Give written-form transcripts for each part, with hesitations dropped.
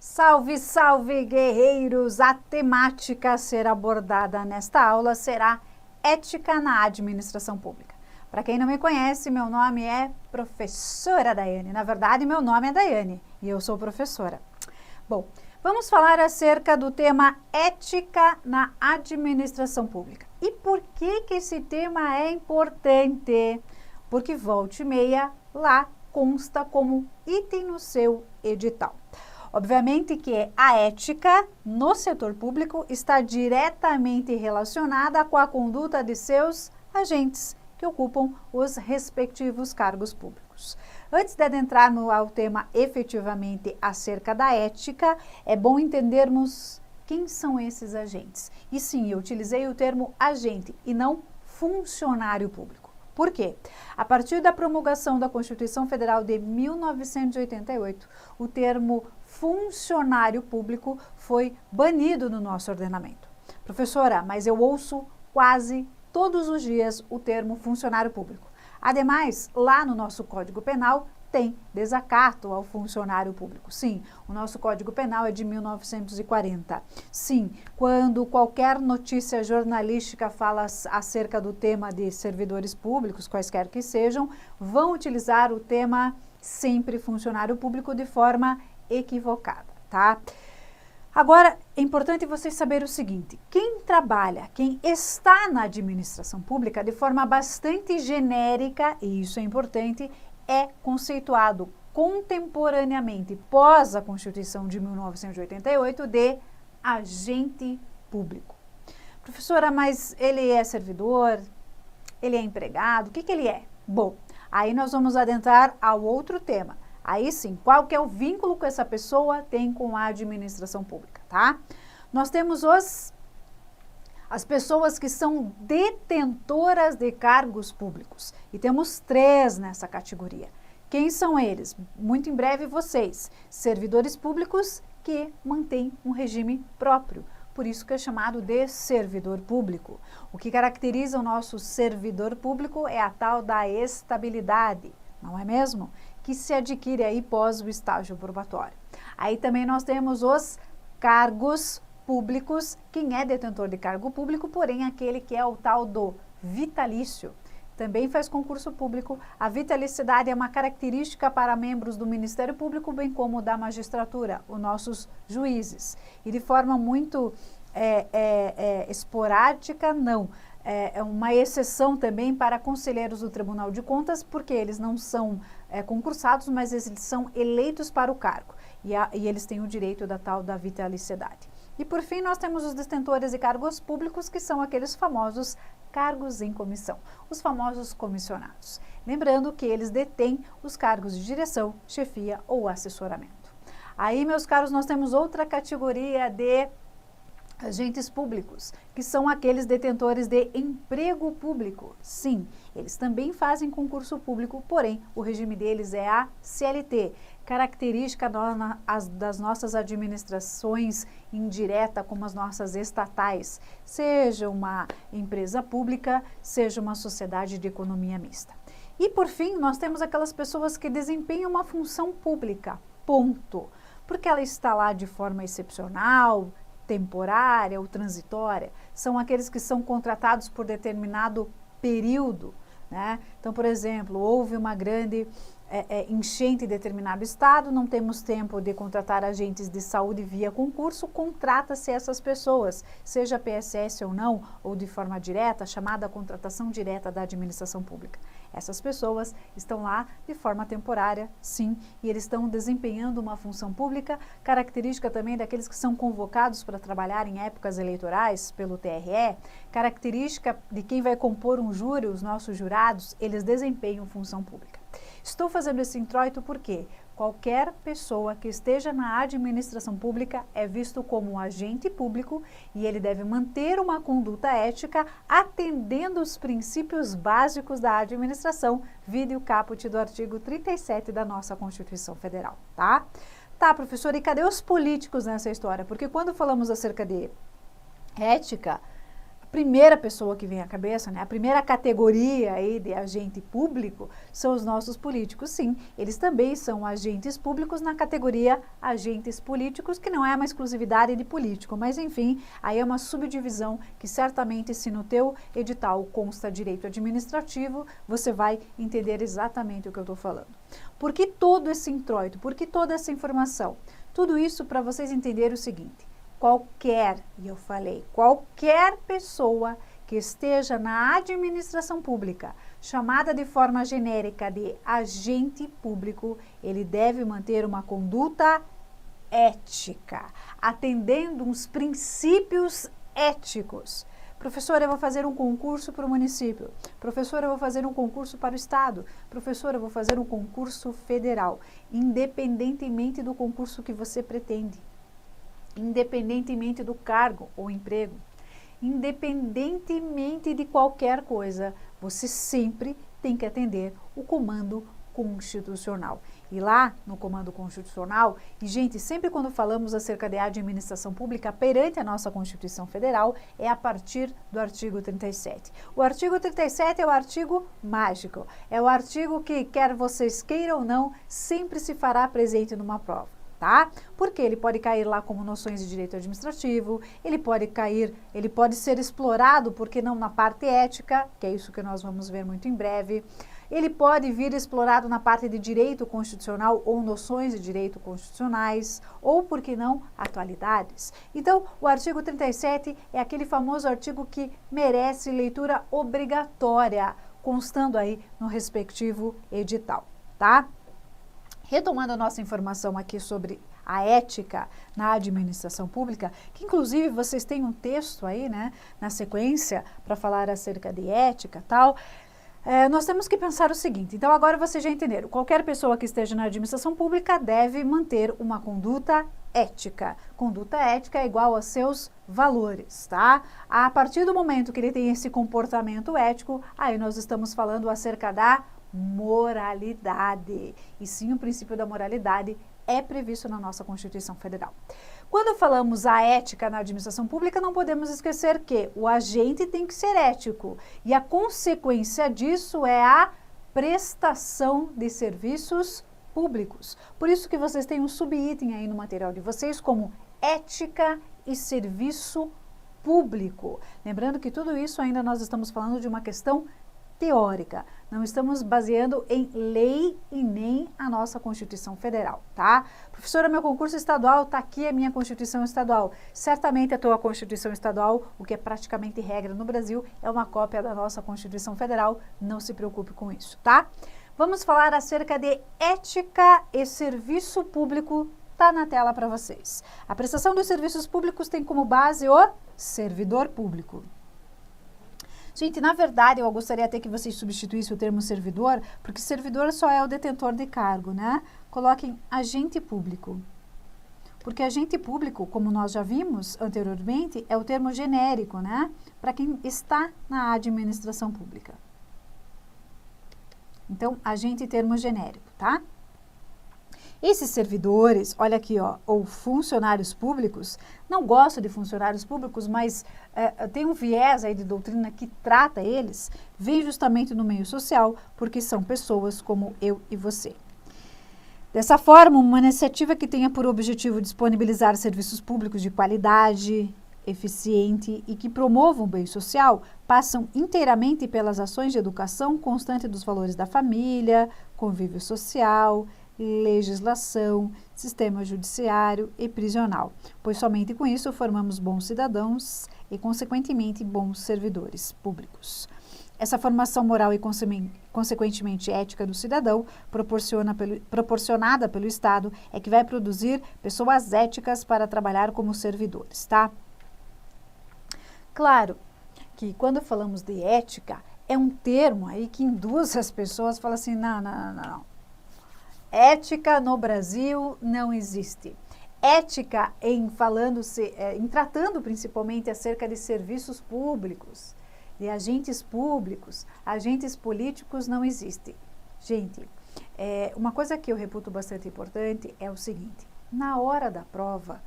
Salve, salve, guerreiros! A temática a ser abordada nesta aula será ética na administração pública. Para quem não me conhece, meu nome é professora Daiane. Na verdade, meu nome é Daiane e eu sou professora. Bom, vamos falar acerca do tema ética na administração pública. E por que esse tema é importante? Porque volta e meia lá consta como item no seu edital. Obviamente que a ética no setor público está diretamente relacionada com a conduta de seus agentes que ocupam os respectivos cargos públicos. Antes de adentrar ao tema efetivamente acerca da ética, é bom entendermos quem são esses agentes. E sim, eu utilizei o termo agente e não funcionário público. Por quê? A partir da promulgação da Constituição Federal de 1988, o termo funcionário público foi banido no nosso ordenamento. Professora, mas eu ouço quase todos os dias o termo funcionário público. Ademais, lá no nosso Código Penal tem desacato ao funcionário público. Sim, o nosso Código Penal é de 1940. Sim, quando qualquer notícia jornalística fala acerca do tema de servidores públicos, quaisquer que sejam, vão utilizar o tema sempre funcionário público de forma equivocada, tá? Agora, é importante vocês saberem o seguinte, quem trabalha, quem está na administração pública de forma bastante genérica, e isso é importante, é conceituado contemporaneamente, pós a Constituição de 1988, de agente público. Professora, mas ele é servidor? Ele é empregado? O que ele é? Bom, aí nós vamos adentrar ao outro tema. Aí sim, qual que é o vínculo que essa pessoa tem com a administração pública, tá? Nós temos as pessoas que são detentoras de cargos públicos. E temos 3 nessa categoria. Quem são eles? Muito em breve vocês. Servidores públicos que mantêm um regime próprio. Por isso que é chamado de servidor público. O que caracteriza o nosso servidor público é a tal da estabilidade, não é mesmo? Que se adquire aí pós o estágio probatório. Aí também nós temos os cargos públicos, quem é detentor de cargo público, porém aquele que é o tal do vitalício, também faz concurso público. A vitaliciedade é uma característica para membros do Ministério Público, bem como da magistratura, os nossos juízes. E de forma muito esporádica, não. É uma exceção também para conselheiros do Tribunal de Contas, porque eles não são concursados, mas eles são eleitos para o cargo. E eles têm o direito da tal da vitaliciedade. E por fim, nós temos os detentores de cargos públicos, que são aqueles famosos cargos em comissão, os famosos comissionados. Lembrando que eles detêm os cargos de direção, chefia ou assessoramento. Aí, meus caros, nós temos outra categoria de agentes públicos, que são aqueles detentores de emprego público. Sim, eles também fazem concurso público, porém, o regime deles é a CLT, característica das nossas administrações indireta, como as nossas estatais, seja uma empresa pública, seja uma sociedade de economia mista. E, por fim, nós temos aquelas pessoas que desempenham uma função pública, ponto, porque ela está lá de forma excepcional, temporária ou transitória, são aqueles que são contratados por determinado período, né? Então, por exemplo, houve uma grande enchente em determinado estado, não temos tempo de contratar agentes de saúde via concurso, contrata-se essas pessoas, seja PSS ou não, ou de forma direta, chamada contratação direta da administração pública. Essas pessoas estão lá de forma temporária, sim, e eles estão desempenhando uma função pública, característica também daqueles que são convocados para trabalhar em épocas eleitorais pelo TRE, característica de quem vai compor um júri, os nossos jurados, eles desempenham função pública. Estou fazendo esse introito porque qualquer pessoa que esteja na administração pública é visto como um agente público e ele deve manter uma conduta ética atendendo os princípios básicos da administração, vide o caput do artigo 37 da nossa Constituição Federal, tá? Tá, professora, e cadê os políticos nessa história? Porque quando falamos acerca de ética, primeira pessoa que vem à cabeça, né? A primeira categoria aí de agente público são os nossos políticos. Sim, eles também são agentes públicos na categoria agentes políticos, que não é uma exclusividade de político, mas enfim, aí é uma subdivisão que certamente, se no teu edital consta direito administrativo, você vai entender exatamente o que eu estou falando. Por que todo esse introito? Por que toda essa informação? Tudo isso para vocês entenderem o seguinte: qualquer, e eu falei, qualquer pessoa que esteja na administração pública, chamada de forma genérica de agente público, ele deve manter uma conduta ética, atendendo uns princípios éticos. Professora, eu vou fazer um concurso para o município. Professora, eu vou fazer um concurso para o estado. Professora, eu vou fazer um concurso federal. Independentemente do concurso que você pretende. Independentemente do cargo ou emprego. Independentemente de qualquer coisa, você sempre tem que atender o comando constitucional. E lá no comando constitucional, e gente, sempre quando falamos acerca de administração pública perante a nossa Constituição Federal, é a partir do artigo 37. O artigo 37 é o artigo mágico, é o artigo que, quer vocês queiram ou não, sempre se fará presente numa prova. Tá? Porque ele pode cair lá como noções de direito administrativo, ele pode ser explorado, porque não na parte ética, que é isso que nós vamos ver muito em breve. Ele pode vir explorado na parte de direito constitucional ou noções de direito constitucionais, ou, por que não, atualidades. Então, o artigo 37 é aquele famoso artigo que merece leitura obrigatória, constando aí no respectivo edital, tá? Retomando a nossa informação aqui sobre a ética na administração pública, que inclusive vocês têm um texto aí, né, na sequência, para falar acerca de ética e tal, nós temos que pensar o seguinte. Então, agora vocês já entenderam, qualquer pessoa que esteja na administração pública deve manter uma conduta ética. Conduta ética é igual a seus valores, tá? A partir do momento que ele tem esse comportamento ético, aí nós estamos falando acerca da moralidade. E sim, o princípio da moralidade é previsto na nossa Constituição Federal. Quando falamos a ética na administração pública, não podemos esquecer que o agente tem que ser ético. E a consequência disso é a prestação de serviços públicos. Por isso que vocês têm um subitem aí no material de vocês como ética e serviço público. Lembrando que tudo isso ainda nós estamos falando de uma questão teórica, não estamos baseando em lei e nem a nossa Constituição Federal, tá? Professora, meu concurso estadual, tá aqui a minha Constituição Estadual. Certamente a tua Constituição Estadual, o que é praticamente regra no Brasil, é uma cópia da nossa Constituição Federal, não se preocupe com isso, tá? Vamos falar acerca de ética e serviço público, tá na tela para vocês. A prestação dos serviços públicos tem como base o servidor público. Gente, na verdade, eu gostaria até que vocês substituíssem o termo servidor, porque servidor só é o detentor de cargo, né? Coloquem agente público. Porque agente público, como nós já vimos anteriormente, é o termo genérico, né? Para quem está na administração pública. Então, agente termo genérico, tá? Esses servidores, olha aqui, ó, ou funcionários públicos, não gosto de funcionários públicos, mas tem um viés aí de doutrina que trata eles, vem justamente no meio social, porque são pessoas como eu e você. Dessa forma, uma iniciativa que tenha por objetivo disponibilizar serviços públicos de qualidade, eficiente e que promovam o bem social, passam inteiramente pelas ações de educação constante dos valores da família, convívio social, legislação, sistema judiciário e prisional, pois somente com isso formamos bons cidadãos e, consequentemente, bons servidores públicos. Essa formação moral e, consequentemente, ética do cidadão, proporcionada pelo Estado, é que vai produzir pessoas éticas para trabalhar como servidores, tá? Claro que quando falamos de ética, é um termo aí que induz as pessoas a falar assim, não. Ética no Brasil não existe. Ética em tratando principalmente acerca de serviços públicos, de agentes públicos, agentes políticos não existe. Gente, uma coisa que eu reputo bastante importante é o seguinte, na hora da prova,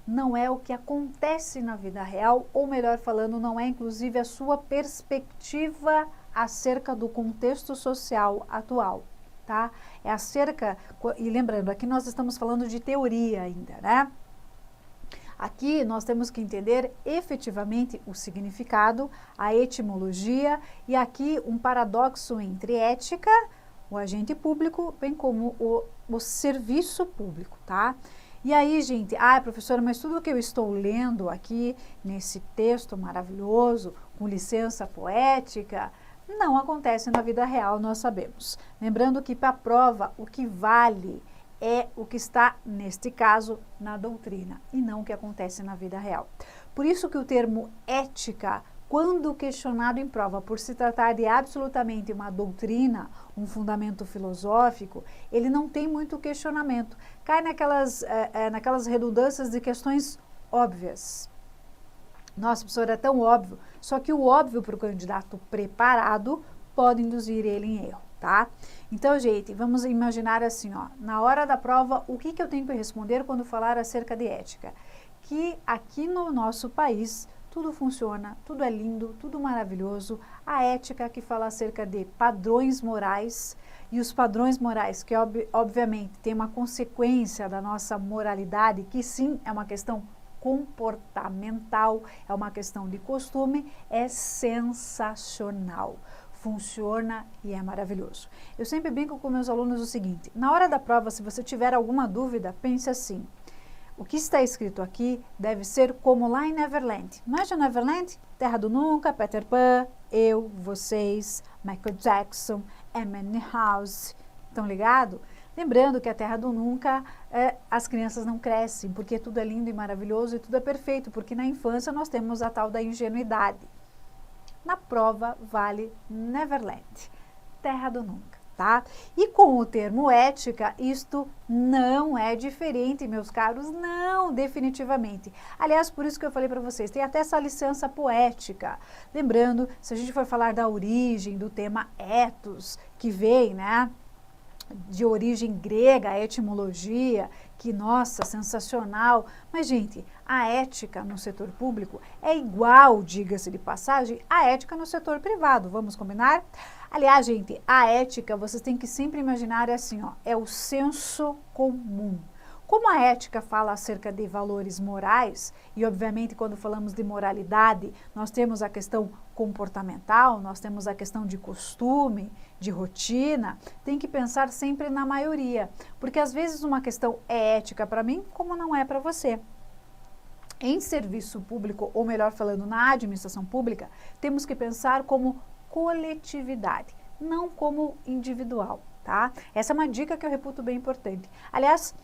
não é o que acontece na vida real, ou melhor falando, não é inclusive a sua perspectiva acerca do contexto social atual, tá? É acerca, e lembrando, aqui nós estamos falando de teoria ainda, né? Aqui nós temos que entender efetivamente o significado, a etimologia e aqui um paradoxo entre ética, o agente público, bem como o serviço público, tá? E aí, gente, professora, mas tudo que eu estou lendo aqui nesse texto maravilhoso, com licença poética, não acontece na vida real, nós sabemos. Lembrando que para a prova o que vale é o que está, neste caso, na doutrina, e não o que acontece na vida real. Por isso que o termo ética, quando questionado em prova, por se tratar de absolutamente uma doutrina, um fundamento filosófico, ele não tem muito questionamento. Cai naquelas redundâncias de questões óbvias. Nossa, professora, é tão óbvio. Só que o óbvio para o candidato preparado pode induzir ele em erro, tá? Então, gente, vamos imaginar assim, ó, na hora da prova, o que eu tenho que responder quando falar acerca de ética? Que aqui no nosso país tudo funciona, tudo é lindo, tudo maravilhoso. A ética que fala acerca de padrões morais, e os padrões morais que obviamente tem uma consequência da nossa moralidade, que sim é uma questão comportamental, é uma questão de costume, é sensacional. Funciona e é maravilhoso. Eu sempre brinco com meus alunos o seguinte, na hora da prova, se você tiver alguma dúvida, pense assim, o que está escrito aqui deve ser como lá em Neverland. Imagina Neverland, Terra do Nunca, Peter Pan, eu, vocês, Michael Jackson, Amy House, estão ligados? Lembrando que a Terra do Nunca, as crianças não crescem, porque tudo é lindo e maravilhoso e tudo é perfeito, porque na infância nós temos a tal da ingenuidade. Na prova vale Neverland, Terra do Nunca. Tá? E com o termo ética, isto não é diferente, meus caros, não, definitivamente. Aliás, por isso que eu falei para vocês, tem até essa licença poética. Lembrando, se a gente for falar da origem do tema ethos, que vem, né, de origem grega, a etimologia, que, nossa, sensacional. Mas, gente, a ética no setor público é igual, diga-se de passagem, à ética no setor privado, vamos combinar? Aliás, gente, a ética, vocês têm que sempre imaginar assim, ó, é o senso comum. Como a ética fala acerca de valores morais, e obviamente quando falamos de moralidade, nós temos a questão comportamental, nós temos a questão de costume, de rotina, tem que pensar sempre na maioria, porque às vezes uma questão é ética para mim, como não é para você. Em serviço público, ou melhor falando, na administração pública, temos que pensar como coletividade, não como individual, tá? Essa é uma dica que eu reputo bem importante. Aliás,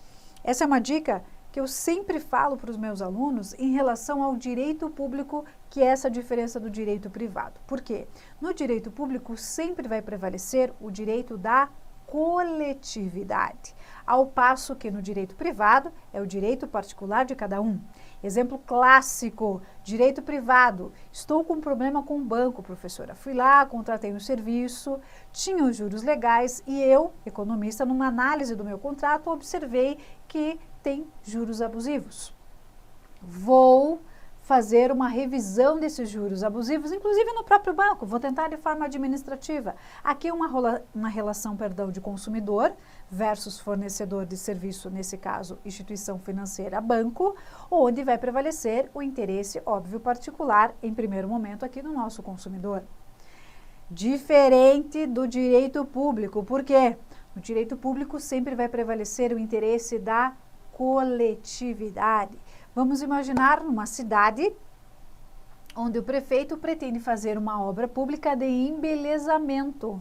essa é uma dica que eu sempre falo para os meus alunos em relação ao direito público, que é essa diferença do direito privado. Por quê? No direito público sempre vai prevalecer o direito da coletividade, ao passo que no direito privado é o direito particular de cada um. Exemplo clássico, direito privado. Estou com um problema com o banco, professora. Fui lá, contratei um serviço, tinha os juros legais e eu, economista, numa análise do meu contrato, observei que tem juros abusivos. Vou fazer uma revisão desses juros abusivos, inclusive no próprio banco, vou tentar de forma administrativa. Aqui uma relação, de consumidor versus fornecedor de serviço, nesse caso, instituição financeira, banco, onde vai prevalecer o interesse, óbvio, particular, em primeiro momento, aqui no nosso consumidor. Diferente do direito público, por quê? No direito público sempre vai prevalecer o interesse da coletividade. Vamos imaginar numa cidade onde o prefeito pretende fazer uma obra pública de embelezamento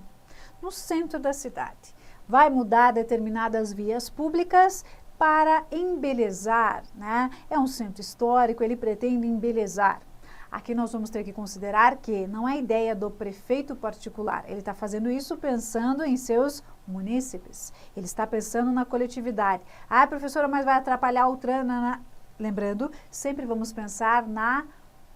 no centro da cidade. Vai mudar determinadas vias públicas para embelezar, né? É um centro histórico, ele pretende embelezar. Aqui nós vamos ter que considerar que não é ideia do prefeito particular, ele está fazendo isso pensando em seus munícipes, ele está pensando na coletividade. Ah, professora, mas vai atrapalhar o trânsito. Lembrando, sempre vamos pensar na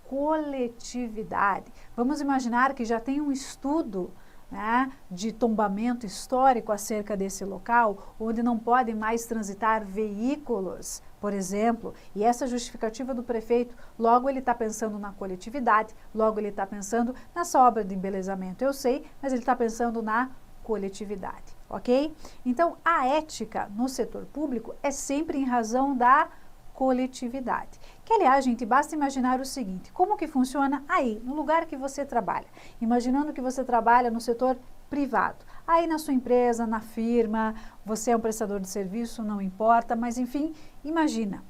coletividade. Vamos imaginar que já tem um estudo né, de tombamento histórico acerca desse local, onde não podem mais transitar veículos, por exemplo, e essa justificativa do prefeito, logo ele está pensando na coletividade, logo ele está pensando nessa obra de embelezamento, eu sei, mas ele está pensando na coletividade, ok? Então, a ética no setor público é sempre em razão da coletividade. Que, aliás, gente, basta imaginar o seguinte, como que funciona aí, no lugar que você trabalha. Imaginando que você trabalha no setor privado. Aí na sua empresa, na firma, você é um prestador de serviço, não importa, mas enfim, imagina.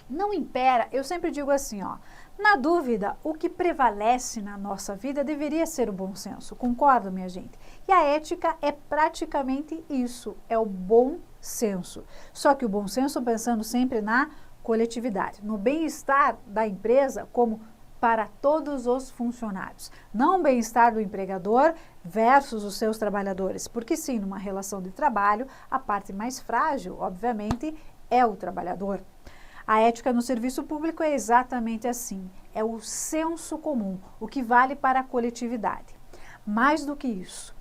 Não impera, eu sempre digo assim, ó, na dúvida, o que prevalece na nossa vida deveria ser o bom senso, concordo, minha gente? E a ética é praticamente isso, é o bom senso. Só que o bom senso pensando sempre na coletividade, no bem-estar da empresa como para todos os funcionários. Não o bem-estar do empregador versus os seus trabalhadores, porque sim, numa relação de trabalho, a parte mais frágil, obviamente, é o trabalhador. A ética no serviço público é exatamente assim, é o senso comum, o que vale para a coletividade. Mais do que isso,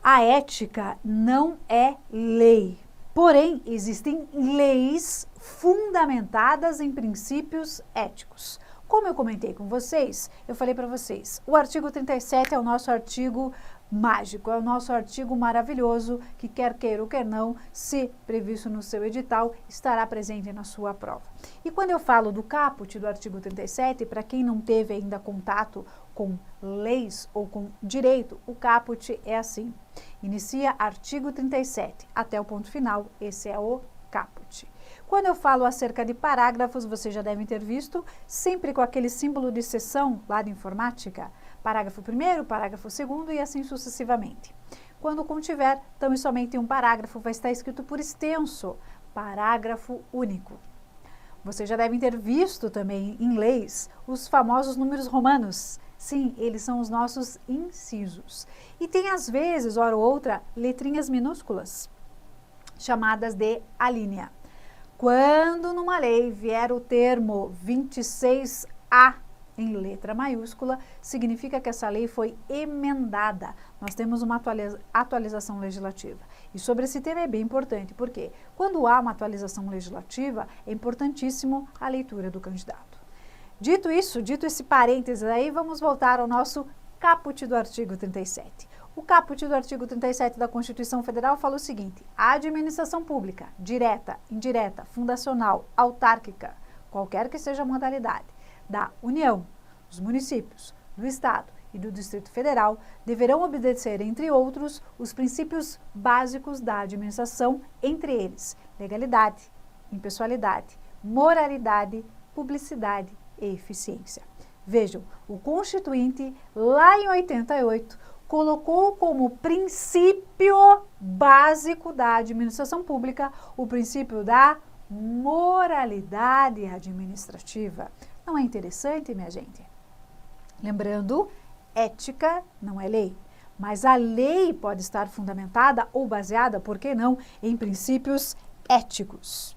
a ética não é lei, porém existem leis fundamentadas em princípios éticos. Como eu comentei com vocês, eu falei para vocês, o artigo 37 é o nosso artigo mágico, é o nosso artigo maravilhoso que quer queira ou quer não, se previsto no seu edital, estará presente na sua prova. E quando eu falo do caput do artigo 37, para quem não teve ainda contato com leis ou com direito, o caput é assim, inicia artigo 37, até o ponto final, esse é o caput. Quando eu falo acerca de parágrafos, vocês já devem ter visto, sempre com aquele símbolo de seção lá de informática, parágrafo 1º, parágrafo 2º e assim sucessivamente. Quando contiver tão e somente um parágrafo, vai estar escrito por extenso, parágrafo único. Vocês já devem ter visto também em leis os famosos números romanos. Sim, eles são os nossos incisos. E tem às vezes, hora ou outra, letrinhas minúsculas, chamadas de alínea. Quando numa lei vier o termo 26A em letra maiúscula, significa que essa lei foi emendada. Nós temos uma atualização legislativa. E sobre esse tema é bem importante, porque quando há uma atualização legislativa, é importantíssimo a leitura do candidato. Dito isso, dito esse parênteses aí, vamos voltar ao nosso caput do artigo 37. O caput do artigo 37 da Constituição Federal fala o seguinte: a administração pública, direta, indireta, fundacional, autárquica, qualquer que seja a modalidade, da União, dos municípios, do Estado e do Distrito Federal, deverão obedecer, entre outros, os princípios básicos da administração, entre eles, legalidade, impessoalidade, moralidade, publicidade e eficiência. Vejam, o Constituinte, lá em 88, colocou como princípio básico da administração pública o princípio da moralidade administrativa. Não é interessante, minha gente? Lembrando, ética não é lei, mas a lei pode estar fundamentada ou baseada, por que não, em princípios éticos.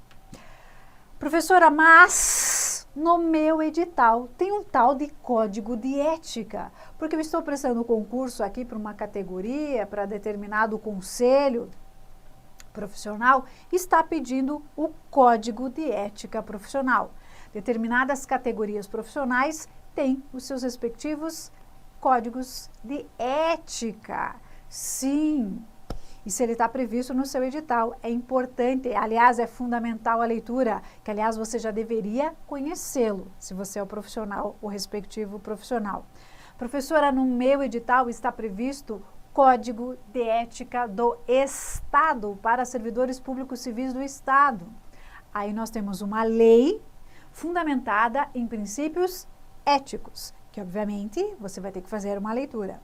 Professora, mas no meu edital tem um tal de código de ética, porque eu estou prestando concurso aqui para uma categoria, para determinado conselho profissional, está pedindo o código de ética profissional. Determinadas categorias profissionais têm os seus respectivos códigos de ética. Sim. E se ele está previsto no seu edital, é importante, aliás, é fundamental a leitura, que aliás você já deveria conhecê-lo, se você é o profissional, o respectivo profissional. Professora, no meu edital está previsto Código de Ética do Estado, para servidores públicos civis do Estado. Aí nós temos uma lei fundamentada em princípios éticos, que obviamente você vai ter que fazer uma leitura.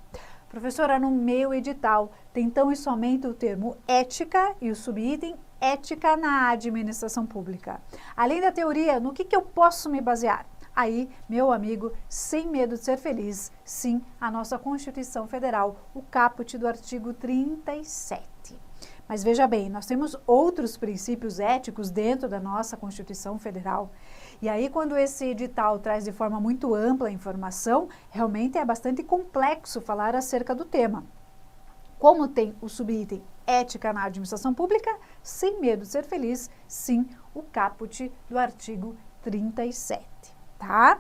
Professora, no meu edital tem tão e somente o termo ética e o subitem ética na administração pública. Além da teoria, no que eu posso me basear? Aí, meu amigo, sem medo de ser feliz, sim, a nossa Constituição Federal, o caput do artigo 37. Mas veja bem, nós temos outros princípios éticos dentro da nossa Constituição Federal. E aí, quando esse edital traz de forma muito ampla a informação, realmente é bastante complexo falar acerca do tema. como tem o subitem ética na administração pública, sem medo de ser feliz, sim, o caput do artigo 37, tá?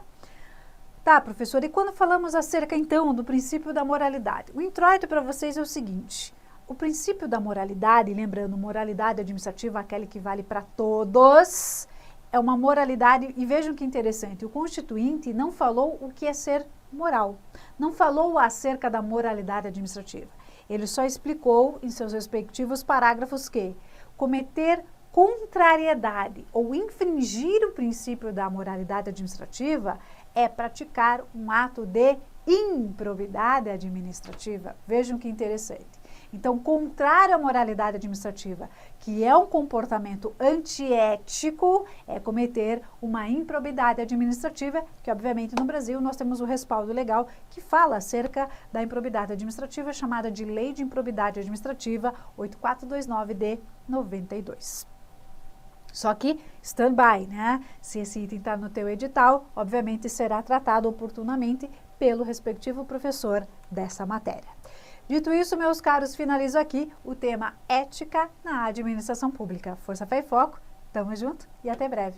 Tá, professor, e quando falamos acerca, então, do princípio da moralidade? O introito para vocês é o seguinte: o princípio da moralidade, lembrando, moralidade administrativa, aquele que vale para todos, é uma moralidade, e vejam que interessante, o Constituinte não falou o que é ser moral, não falou acerca da moralidade administrativa. Ele só explicou, em seus respectivos parágrafos, que cometer contrariedade ou infringir o princípio da moralidade administrativa é praticar um ato de improbidade administrativa. Vejam que interessante. Então, contrário à moralidade administrativa, que é um comportamento antiético, é cometer uma improbidade administrativa, que obviamente no Brasil nós temos o respaldo legal que fala acerca da improbidade administrativa, chamada de Lei de Improbidade Administrativa 8429 de 92. Só que, stand-by, né? Se esse item está no teu edital, obviamente será tratado oportunamente pelo respectivo professor dessa matéria. Dito isso, meus caros, finalizo aqui o tema ética na administração pública. Força, fé e foco, tamo junto e até breve.